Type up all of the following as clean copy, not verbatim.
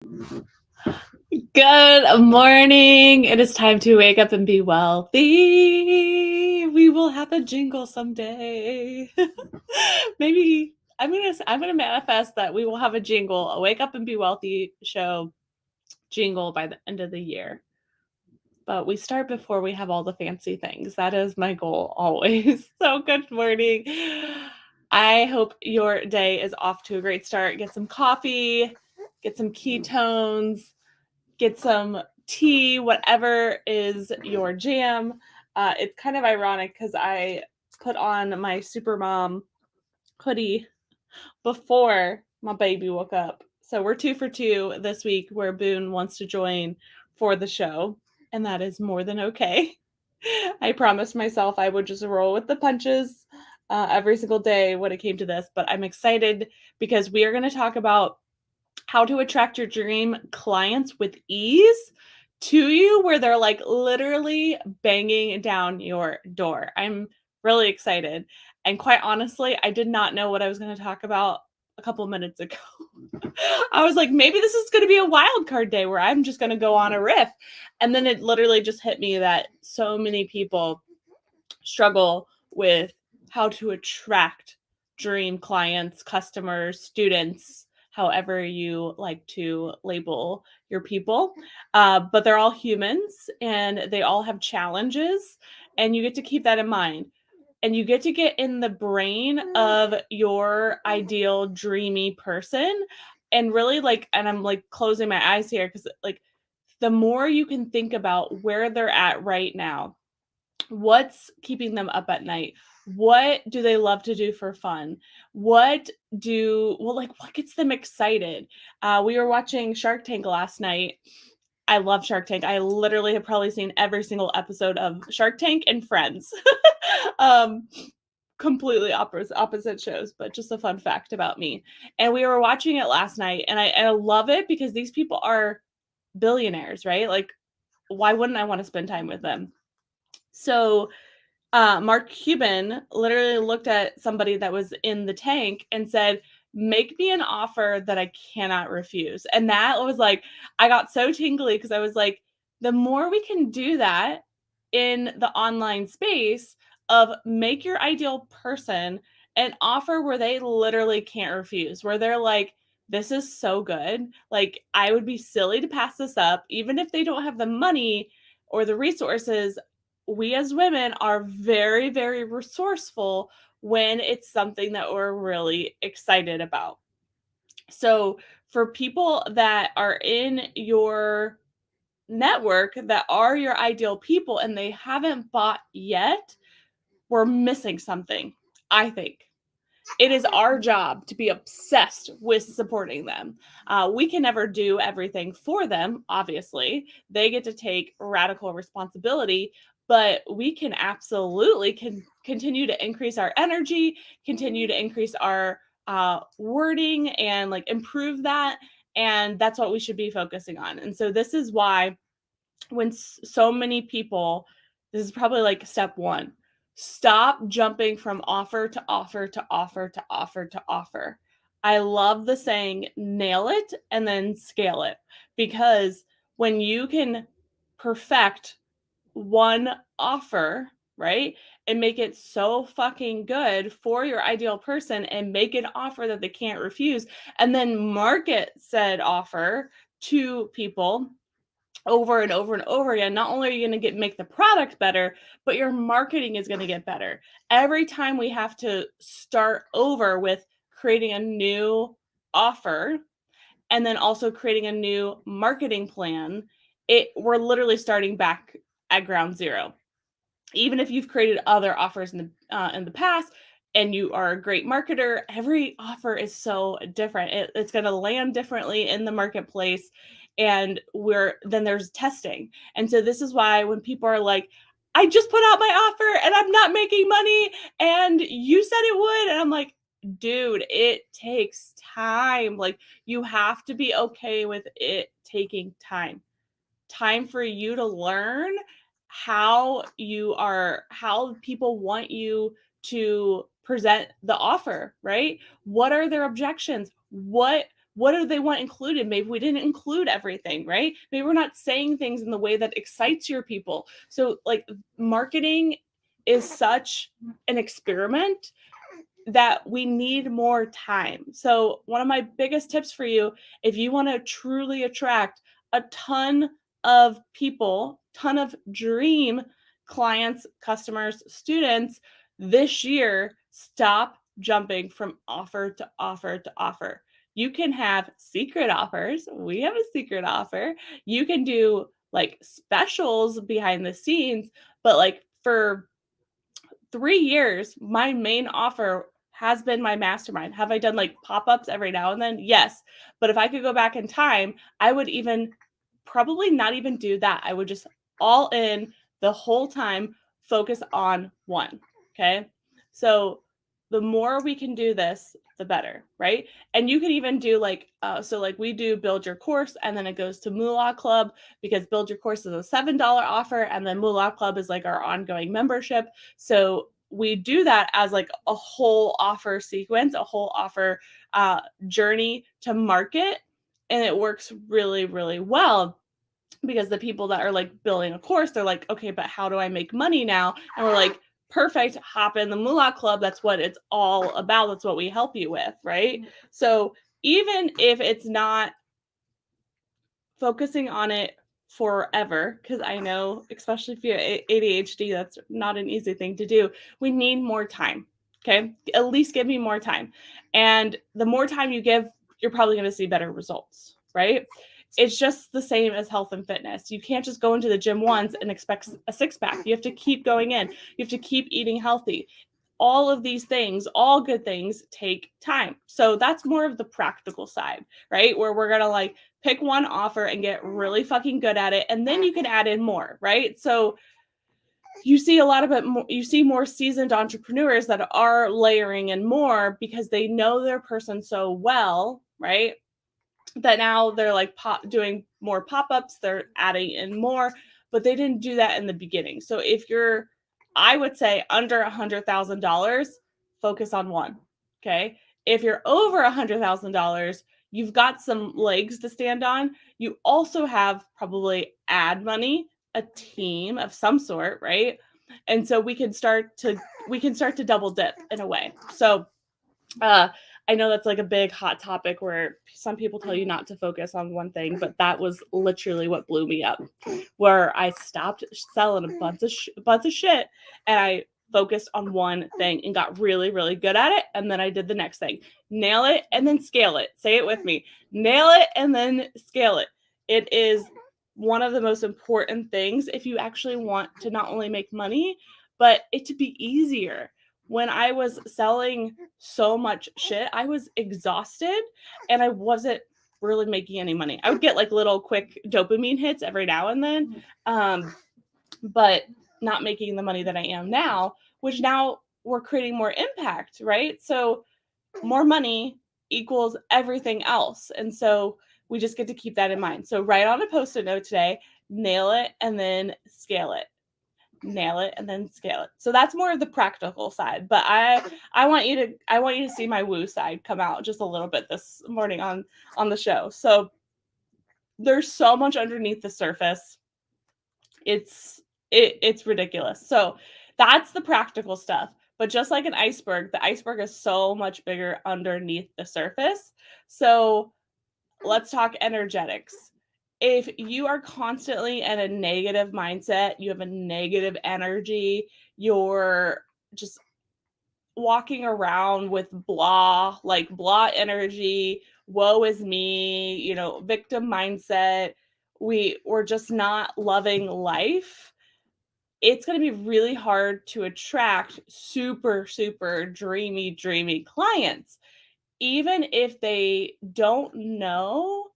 Good morning. It is time to wake up and be wealthy. We will have a jingle someday. Maybe I'm gonna manifest that we will have a jingle, a wake up and be wealthy show jingle by the end of the year. But we start before we have all the fancy things. That is my goal always. So good morning. I hope your day is off to a great start. Get some coffee, get some ketones, get some tea, whatever is your jam. It's kind of ironic because I put on my Supermom hoodie before my baby woke up. So we're 2 for 2 this week where Boone wants to join for the show, and that is more than okay. I promised myself I would just roll with the punches every single day when it came to this, but I'm excited because we are going to talk about how to attract your dream clients with ease to you, where they're like literally banging down your door. I'm really excited. And quite honestly, I did not know what I was going to talk about a couple minutes ago. I was like, maybe this is going to be a wild card day where I'm just going to go on a riff. And then it literally just hit me that so many people struggle with how to attract dream clients, customers, students, however you like to label your people. But they're all humans and they all have challenges, and you get to keep that in mind. And you get to get in the brain of your ideal dreamy person and really and I'm like closing my eyes here because like the more you can think about where they're at right now, what's keeping them up at night, what do they love to do for fun, what gets them excited. We were watching Shark Tank last night. I love Shark Tank. I literally have probably seen every single episode of Shark Tank and Friends. um Completely opposite shows, but just a fun fact about me. And we were watching it last night, and I love it because these people are billionaires, right? Like, why wouldn't I want to spend time with them? So Mark Cuban literally looked at somebody that was in the tank and said, "Make me an offer that I cannot refuse." And that was like, I got so tingly because I was like, the more we can do that in the online space of make your ideal person an offer where they literally can't refuse, where they're like, this is so good. Like, I would be silly to pass this up, even if they don't have the money or the resources. We as women are very, very resourceful when it's something that we're really excited about. So, for people that are in your network that are your ideal people and they haven't bought yet, we're missing something, I think. It is our job to be obsessed with supporting them. We can never do everything for them, obviously. They get to take radical responsibility, but we can absolutely continue to increase our energy, continue to increase our wording, and like improve that. And that's what we should be focusing on. And so, this is why when so many people, this is probably like step one, stop jumping from offer to offer to offer to offer to offer. I love the saying, nail it and then scale it, because when you can perfect one offer, right, and make it so fucking good for your ideal person and make an offer that they can't refuse, and then market said offer to people over and over and over again, not only are you going to make the product better, but your marketing is going to get better. Every time we have to start over with creating a new offer and then also creating a new marketing plan, we're literally starting back at ground zero. Even if you've created other offers in the past and you are a great marketer, every offer is so different. It's going to land differently in the marketplace, and then there's testing. And so this is why when people are like, I just put out my offer and I'm not making money and you said it would, and I'm like, dude, it takes time. Like, you have to be okay with it taking time for you to learn how people want you to present the offer, right? What are their objections? what do they want included? Maybe we didn't include everything, right? Maybe we're not saying things in the way that excites your people. So like marketing is such an experiment that we need more time. So one of my biggest tips for you, if you want to truly attract a ton of people, ton of dream clients, customers, students this year, stop jumping from offer to offer to offer. You can have secret offers. We have a secret offer. You can do like specials behind the scenes, but like for 3 years, my main offer has been my mastermind. Have I done like pop-ups every now and then? Yes. But if I could go back in time, I would even probably not even do that. I would just all in the whole time, focus on one. Okay. So the more we can do this, the better, right? And you can even do like, so like we do build your course and then it goes to Moolah Club because build your course is a $7 offer. And then Moolah Club is like our ongoing membership. So we do that as like a whole offer sequence, a whole offer journey to market. And it works really, really well because the people that are like building a course, they're like, okay, but how do I make money now? And we're like, perfect, hop in the Moolah Club. That's what it's all about. That's what we help you with, right? So even if it's not focusing on it forever, because I know, especially if you have ADHD, that's not an easy thing to do. We need more time. Okay. At least give me more time. And the more time you give, you're probably going to see better results, right? It's just the same as health and fitness. You can't just go into the gym once and expect a six pack. You have to keep going in. You have to keep eating healthy. All of these things, all good things, take time. So that's more of the practical side, right? Where we're going to like pick one offer and get really fucking good at it. And then you can add in more, right? So you see a lot of it, you see more seasoned entrepreneurs that are layering in more because they know their person so well, right? That now they're like doing more pop-ups, they're adding in more, but they didn't do that in the beginning. So if you're, I would say under $100,000, focus on one. Okay. If you're over $100,000, you've got some legs to stand on. You also have probably ad money, a team of some sort, right? And so we can start to double dip in a way. So I know that's like a big hot topic where some people tell you not to focus on one thing, but that was literally what blew me up, where I stopped selling a bunch of shit and I focused on one thing and got really, really good at it. And then I did the next thing, nail it and then scale it. Say it with me, nail it and then scale it. It is one of the most important things if you actually want to not only make money, but it to be easier. When I was selling so much shit, I was exhausted and I wasn't really making any money. I would get like little quick dopamine hits every now and then, but not making the money that I am now, which now we're creating more impact, right? So more money equals everything else. And so we just get to keep that in mind. So write on a Post-it note today, nail it and then scale it. Nail it and then scale it. So that's more of the practical side, but I want you to see my woo side come out just a little bit this morning on the show. So there's so much underneath the surface. It's ridiculous. So that's the practical stuff. But just like an iceberg, the iceberg is so much bigger underneath the surface. So let's talk energetics. If you are constantly in a negative mindset, you have a negative energy, you're just walking around with blah energy, woe is me, victim mindset, we're just not loving life, it's going to be really hard to attract super, super dreamy clients, even if they don't know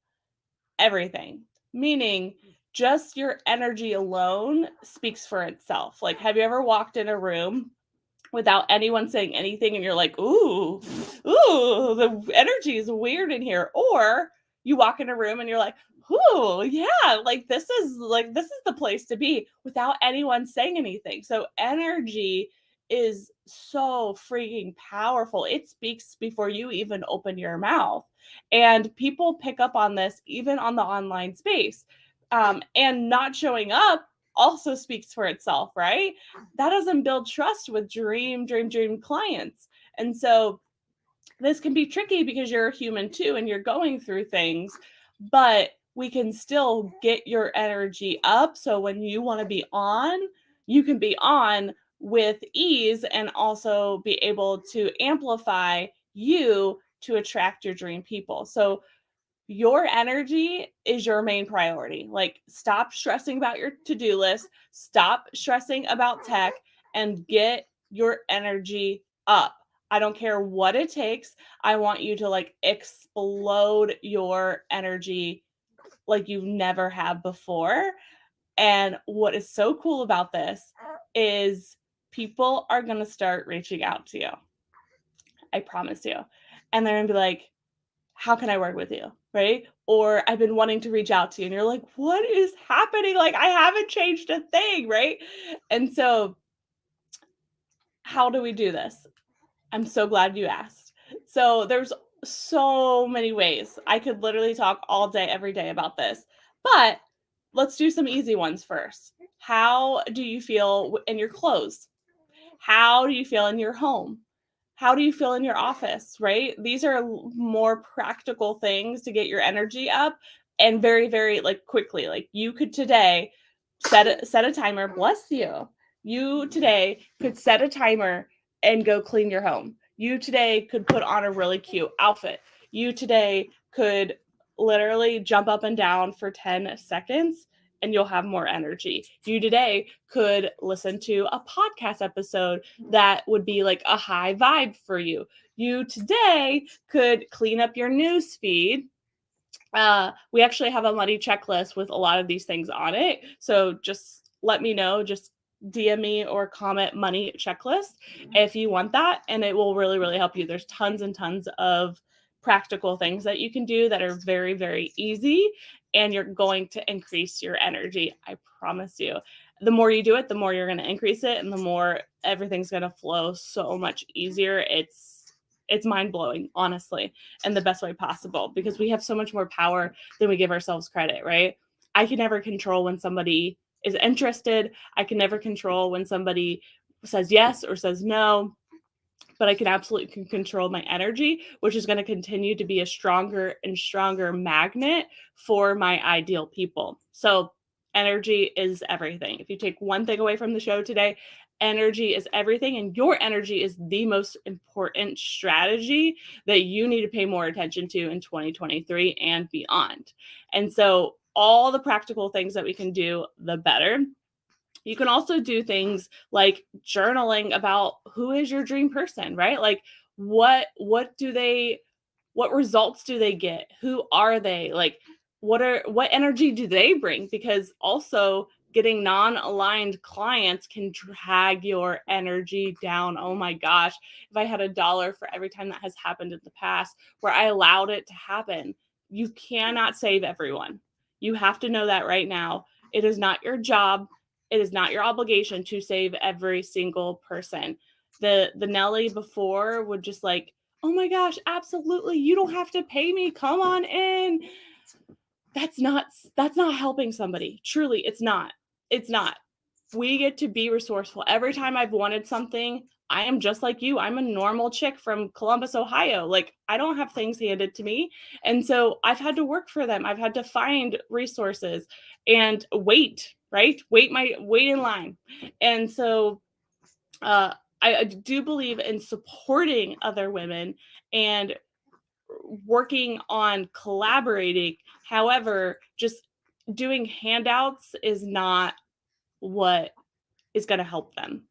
everything. Meaning, just your energy alone speaks for itself. Like, have you ever walked in a room without anyone saying anything and you're like, ooh, the energy is weird in here? Or you walk in a room and you're like, ooh, yeah, like this is the place to be without anyone saying anything. So energy is so freaking powerful. It speaks before you even open your mouth. And people pick up on this even on the online space. And not showing up also speaks for itself, right? That doesn't build trust with dream clients. And so this can be tricky because you're a human too and you're going through things, but we can still get your energy up. So when you want to be on, you can be on with ease and also be able to amplify you to attract your dream people. So your energy is your main priority. Like, stop stressing about your to-do list, stop stressing about tech, and get your energy up. I don't care what it takes. I want you to like explode your energy like you never have before. And what is so cool about this is people are going to start reaching out to you. I promise you. And they're going to be like, how can I work with you? Right? Or I've been wanting to reach out to you. And you're like, what is happening? Like, I haven't changed a thing. Right? And so, how do we do this? I'm so glad you asked. So, there's so many ways. I could literally talk all day, every day about this. But let's do some easy ones first. How do you feel in your clothes? How do you feel in your home? How do you feel in your office, right? These are more practical things to get your energy up, and very, very like quickly. Like, you could today set a timer. Bless you. You today could set a timer and go clean your home. You today could put on a really cute outfit. You today could literally jump up and down for 10 seconds and you'll have more energy. You today could listen to a podcast episode that would be like a high vibe for you. You today could clean up your news feed. We actually have a money checklist with a lot of these things on it. So just let me know, just DM me or comment money checklist if you want that. And it will really, really help you. There's tons and tons of practical things that you can do that are very, very easy. And you're going to increase your energy. I promise you. The more you do it, the more you're going to increase it. And the more everything's going to flow so much easier. It's mind-blowing, honestly, in the best way possible, because we have so much more power than we give ourselves credit, right? I can never control when somebody is interested. I can never control when somebody says yes or says no, but I can absolutely control my energy, which is going to continue to be a stronger and stronger magnet for my ideal people. So energy is everything. If you take one thing away from the show today, energy is everything, and your energy is the most important strategy that you need to pay more attention to in 2023 and beyond. And so all the practical things that we can do, the better. You can also do things like journaling about who is your dream person, right? Like, what results do they get? Who are they? Like, what energy do they bring? Because also getting non-aligned clients can drag your energy down. Oh my gosh, if I had $1 for every time that has happened in the past where I allowed it to happen. You cannot save everyone. You have to know that right now. It is not your job. It is not your obligation to save every single person. The Nelly before would just like, oh my gosh, absolutely, you don't have to pay me, come on in. That's not helping somebody. Truly, it's not. We get to be resourceful. Every time I've wanted something, I am just like you. I'm a normal chick from Columbus, Ohio. Like, I don't have things handed to me. And so I've had to work for them. I've had to find resources and wait, right? Wait in line. And so I do believe in supporting other women and working on collaborating. However, just doing handouts is not what is going to help them.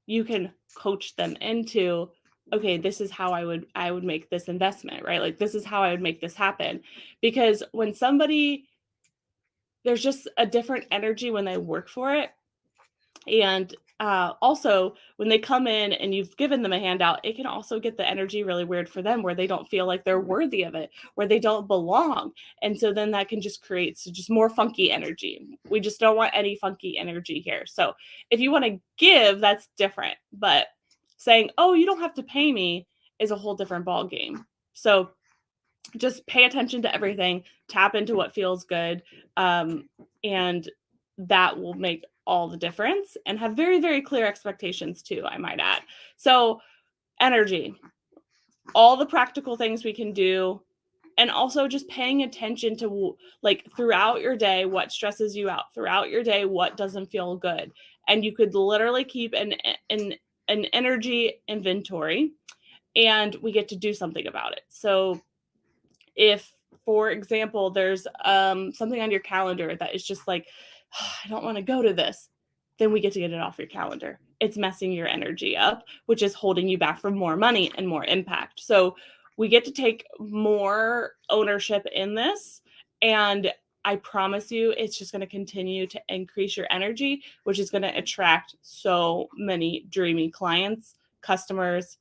You can coach them into, okay, this is how I would make this investment, right? Like, this is how I would make this happen. Because when somebody, there's just a different energy when they work for it. And also, when they come in and you've given them a handout, it can also get the energy really weird for them where they don't feel like they're worthy of it, where they don't belong. And so then that can just create just more funky energy. We just don't want any funky energy here. So if you want to give, that's different. But saying, oh, you don't have to pay me is a whole different ball game. So just pay attention to everything, tap into what feels good, and that will make all the difference, and have very, very clear expectations too, I might add. So energy, all the practical things we can do, and also just paying attention to, like, throughout your day, what stresses you out throughout your day, what doesn't feel good. And you could literally keep an energy inventory, and we get to do something about it. So if, for example, there's something on your calendar that is just like, "Oh, I don't want to go to this," then we get to get it off your calendar. It's messing your energy up, which is holding you back from more money and more impact. So we get to take more ownership in this. And I promise you, it's just going to continue to increase your energy, which is going to attract so many dreamy clients, customers,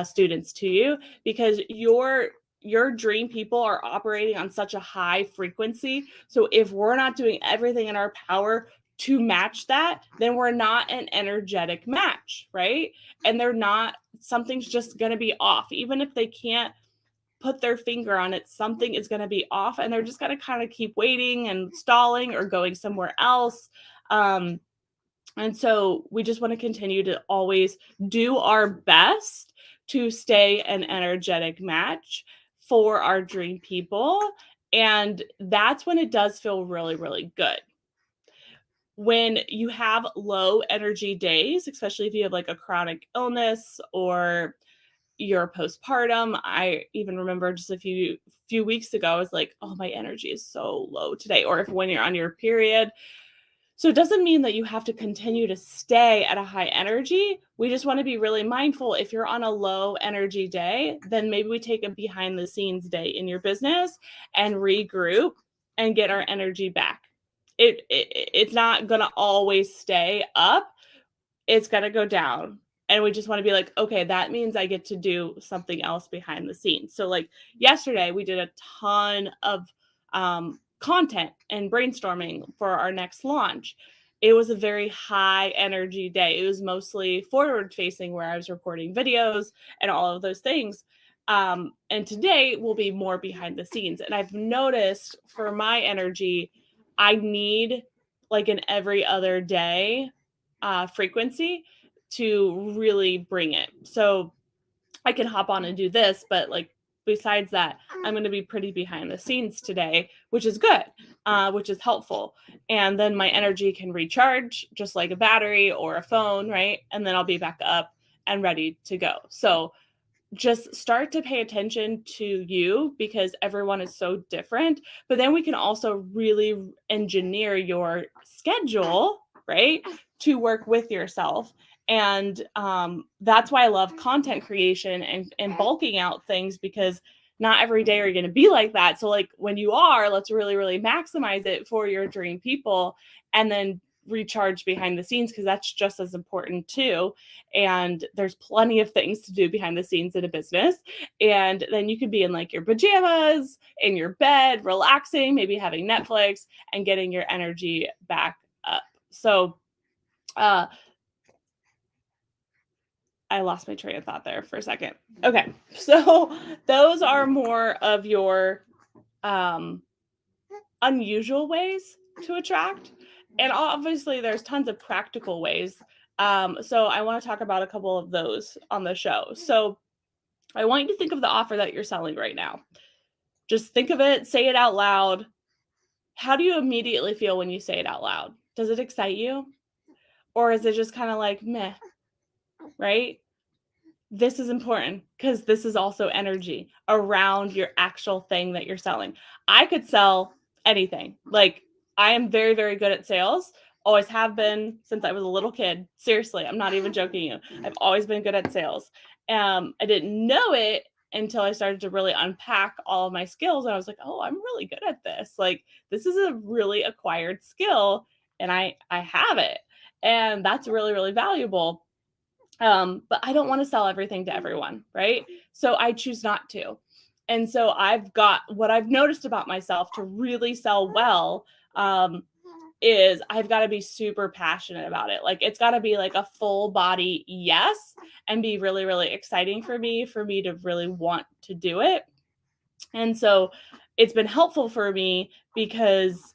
students to you, because your dream people are operating on such a high frequency. So if we're not doing everything in our power to match that, then we're not an energetic match, right? And they're not, something's just going to be off. Even if they can't put their finger on it, something is going to be off, and they're just going to kind of keep waiting and stalling or going somewhere else. Um, and so we just want to continue to always do our best to stay an energetic match for our dream people. And that's when it does feel really, really good. When you have low energy days, especially if you have like a chronic illness or you're postpartum. I even remember just a few weeks ago, I was like, oh, my energy is so low today. Or if when you're on your period, so it doesn't mean that you have to continue to stay at a high energy. We just want to be really mindful. If you're on a low energy day, then maybe we take a behind the scenes day in your business and regroup and get our energy back. It's not going to always stay up. It's going to go down. And we just want to be like, okay, that means I get to do something else behind the scenes. So like yesterday, we did a ton of content and brainstorming for our next launch. It was a very high energy day. It was mostly forward facing, where I was recording videos and all of those things. And today will be more behind the scenes. And I've noticed for my energy, I need like an every other day frequency to really bring it. So I can hop on and do this, but like besides that, I'm going to be pretty behind the scenes today, which is good, which is helpful. And then my energy can recharge just like a battery or a phone, right? And then I'll be back up and ready to go. So just start to pay attention to you, because everyone is so different. But then we can also really engineer your schedule, right, to work with yourself. And that's why I love content creation and bulking out things, because not every day are you going to be like that. So like when you are, let's really, really maximize it for your dream people, and then recharge behind the scenes, because that's just as important too. And there's plenty of things to do behind the scenes in a business. And then you could be in like your pajamas, in your bed, relaxing, maybe having Netflix, and getting your energy back up. So uh I lost my train of thought there for a second. Okay. So those are more of your unusual ways to attract. And obviously there's tons of practical ways. So I want to talk about a couple of those on the show. So I want you to think of the offer that you're selling right now. Just think of it, say it out loud. How do you immediately feel when you say it out loud? Does it excite you? Or is it just kind of like, meh, right? This is important, because this is also energy around your actual thing that you're selling. I could sell anything. Like, I am very, very good at sales. Always have been since I was a little kid. Seriously, I'm not even joking you. I've always been good at sales. I didn't know it until I started to really unpack all of my skills. And I was like, oh, I'm really good at this. Like, this is a really acquired skill, and I have it. And that's really, really valuable. But I don't want to sell everything to everyone, right? So I choose not to. And so I've got, what I've noticed about myself to really sell well, is I've got to be super passionate about it. Like, it's got to be like a full body yes, and be really, really exciting for me to really want to do it. And so it's been helpful for me because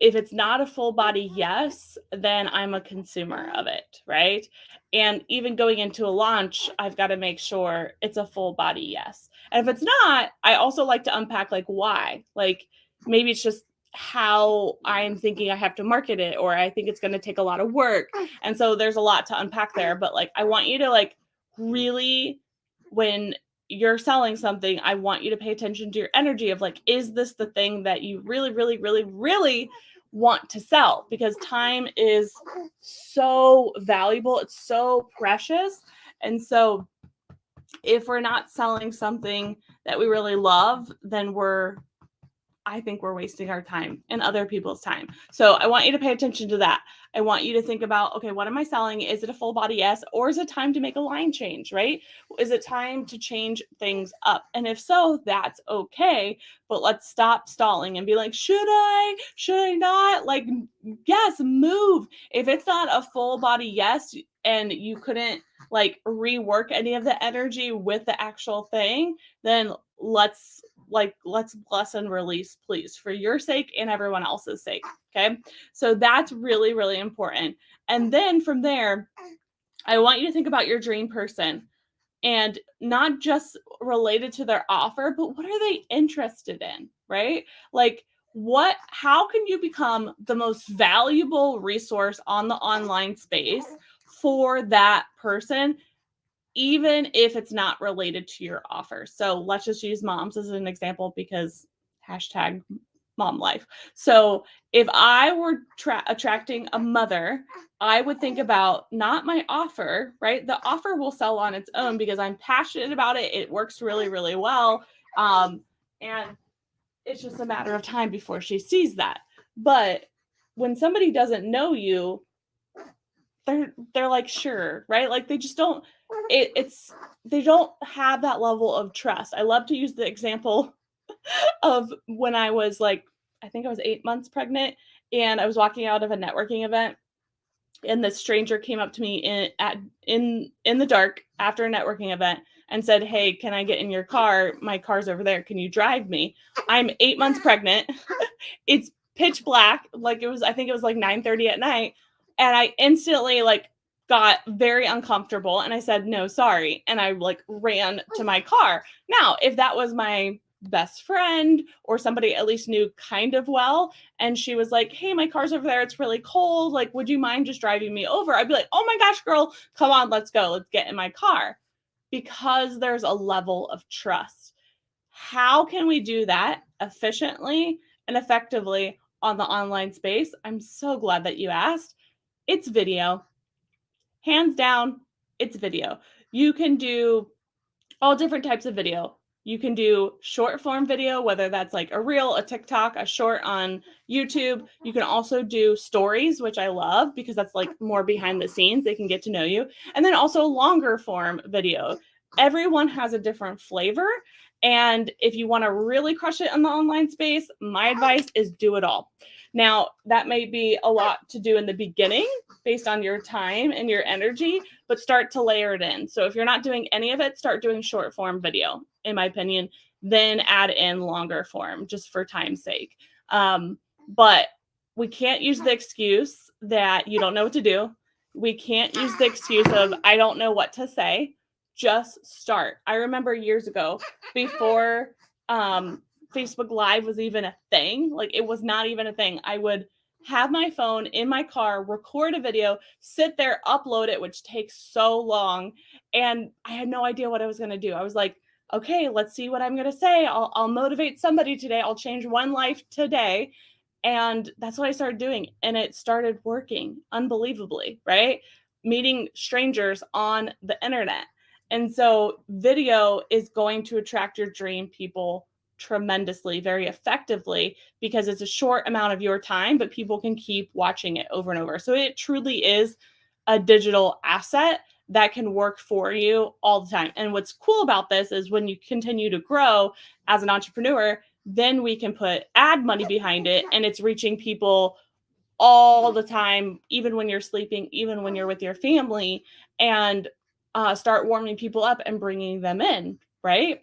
if it's not a full body yes, then I'm a consumer of it, right? And even going into a launch, I've got to make sure it's a full body yes. And if it's not, I also like to unpack like why. Like maybe it's just how I'm thinking I have to market it, or I think it's going to take a lot of work. And so there's a lot to unpack there, but like I want you to like really, when you're selling something, I want you to pay attention to your energy of like, is this the thing that you really, really, really, really want to sell? Because time is so valuable, it's so precious. And so if we're not selling something that we really love, then I think we're wasting our time and other people's time. So I want you to pay attention to that. I want you to think about, okay, what am I selling? Is it a full body yes? Or is it time to make a line change, right? Is it time to change things up? And if so, that's okay. But let's stop stalling and be like, should I? Should I not? Like, yes, move. If it's not a full body yes, and you couldn't like rework any of the energy with the actual thing, then let's bless and release, please, for your sake and everyone else's sake. Okay. So that's really, really important. And then from there, I want you to think about your dream person, and not just related to their offer, but what are they interested in, right? Like, how can you become the most valuable resource on the online space for that person, even if it's not related to your offer? So let's just use moms as an example because hashtag mom life. So if I were attracting a mother, I would think about not my offer, right? The offer will sell on its own because I'm passionate about it. It works really, really well. And it's just a matter of time before she sees that. But when somebody doesn't know you, they're like, sure, right? Like they just don't, they don't have that level of trust. I love to use the example of when I was like, I think I was 8 months pregnant, and I was walking out of a networking event, and this stranger came up to me in the dark after a networking event and said, "Hey, can I get in your car? My car's over there. Can you drive me?" I'm 8 months pregnant. It's pitch black. Like I think it was like 9:30 at night, and I instantly like got very uncomfortable, and I said, "No, sorry." And I like ran to my car. Now, if that was my best friend or somebody at least knew kind of well, and she was like, "Hey, my car's over there. It's really cold. Like, would you mind just driving me over?" I'd be like, "Oh my gosh, girl, come on, let's go. Let's get in my car." Because there's a level of trust. How can we do that efficiently and effectively on the online space? I'm so glad that you asked. It's video. Hands down, it's video. You can do all different types of video. You can do short form video, whether that's like a reel, a TikTok, a short on YouTube. You can also do stories, which I love because that's like more behind the scenes. They can get to know you. And then also longer form video. Everyone has a different flavor. And if you want to really crush it in the online space, my advice is do it all. Now, that may be a lot to do in the beginning based on your time and your energy, but start to layer it in. So if you're not doing any of it, start doing short form video, in my opinion, then add in longer form just for time's sake. But we can't use the excuse that you don't know what to do. We can't use the excuse of, I don't know what to say. Just start. I remember years ago, before Facebook Live was even a thing, like it was not even a thing, I would have my phone in my car, record a video, sit there, upload it, which takes so long. And I had no idea what I was going to do. I was like, okay, let's see what I'm going to say. I'll motivate somebody today. I'll change one life today. And that's what I started doing. And it started working unbelievably, right? Meeting strangers on the internet. And so video is going to attract your dream people tremendously, very effectively, because it's a short amount of your time, but people can keep watching it over and over. So it truly is a digital asset that can work for you all the time. And what's cool about this is when you continue to grow as an entrepreneur, then we can put ad money behind it, and it's reaching people all the time, even when you're sleeping, even when you're with your family, and start warming people up and bringing them in, right?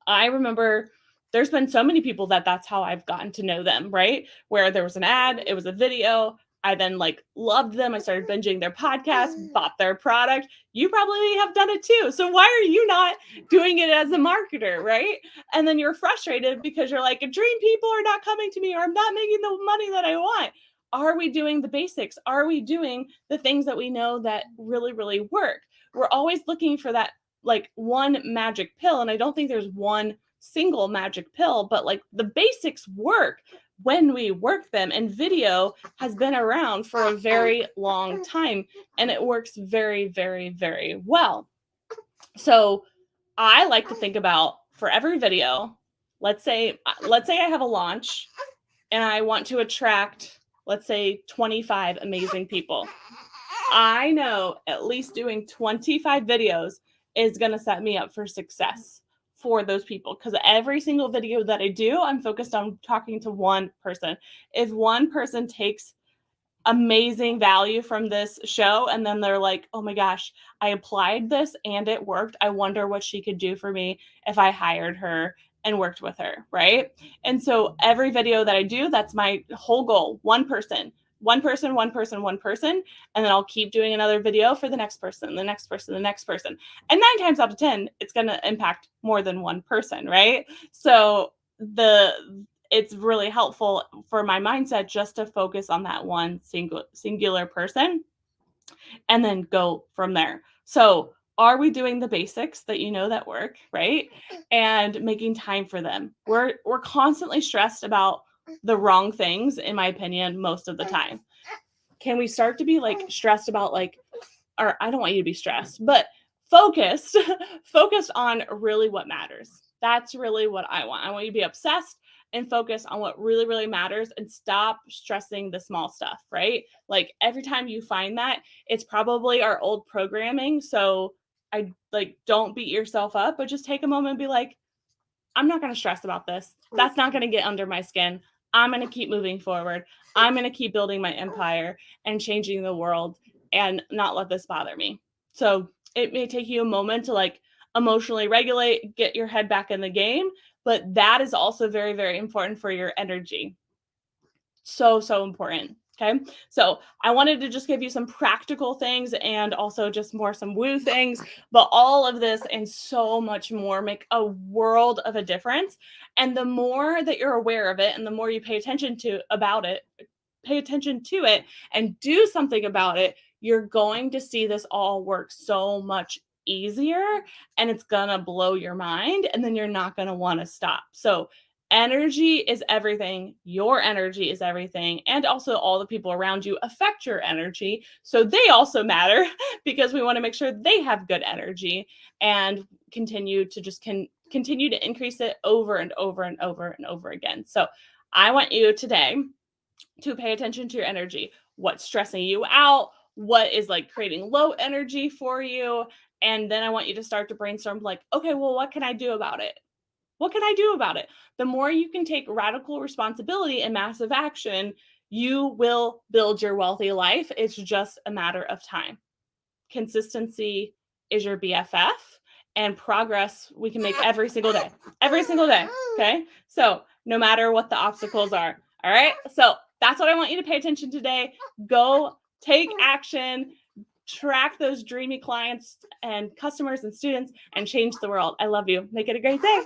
I remember there's been so many people that's how I've gotten to know them, right? Where there was an ad, it was a video. I then like loved them. I started binging their podcast, bought their product. You probably have done it too. So why are you not doing it as a marketer, right? And then you're frustrated because you're like, dream people are not coming to me, or I'm not making the money that I want. Are we doing the basics? Are we doing the things that we know that really, really work? We're always looking for that like one magic pill. And I don't think there's one single magic pill, but like the basics work when we work them. And video has been around for a very long time and it works very, very, very well. So I like to think about for every video, let's say I have a launch and I want to attract, let's say 25 amazing people. I know at least doing 25 videos is going to set me up for success for those people, because every single video that I do, I'm focused on talking to one person. If one person takes amazing value from this show and then they're like, oh my gosh, I applied this and it worked, I wonder what she could do for me if I hired her and worked with her, right? And so every video that I do, that's my whole goal. One person, one person, one person, one person. And then I'll keep doing another video for the next person, the next person, the next person. And 9 times out of 10, it's going to impact more than one person, right? So it's really helpful for my mindset just to focus on that one singular person and then go from there. So are we doing the basics that you know that work, right? And making time for them. We're constantly stressed about the wrong things, in my opinion, most of the time. Can we start to be like stressed about like, or I don't want you to be stressed, but focused on really what matters. That's really what I want. I want you to be obsessed and focus on what really, really matters and stop stressing the small stuff, right? Like every time you find that, it's probably our old programming. So I like, don't beat yourself up, but just take a moment and be like, I'm not going to stress about this. That's not going to get under my skin. I'm going to keep moving forward. I'm going to keep building my empire and changing the world and not let this bother me. So it may take you a moment to like emotionally regulate, get your head back in the game, but that is also very, very important for your energy. So, so important. Okay. So I wanted to just give you some practical things and also just more some woo things, but all of this and so much more make a world of a difference. And the more that you're aware of it and the more you pay attention to it and do something about it, you're going to see this all work so much easier and it's going to blow your mind and then you're not going to want to stop. So energy is everything. Your energy is everything. And also all the people around you affect your energy. So they also matter because we want to make sure they have good energy and continue to increase it over and over and over and over again. So I want you today to pay attention to your energy. What's stressing you out? What is like creating low energy for you? And then I want you to start to brainstorm like, okay, well, what can I do about it? What can I do about it? The more you can take radical responsibility and massive action, you will build your wealthy life. It's just a matter of time. Consistency is your BFF, and progress we can make every single day. Every single day. Okay. So, no matter what the obstacles are. All right. So, that's what I want you to pay attention today. Go take action, track those dreamy clients and customers and students, and change the world. I love you. Make it a great day.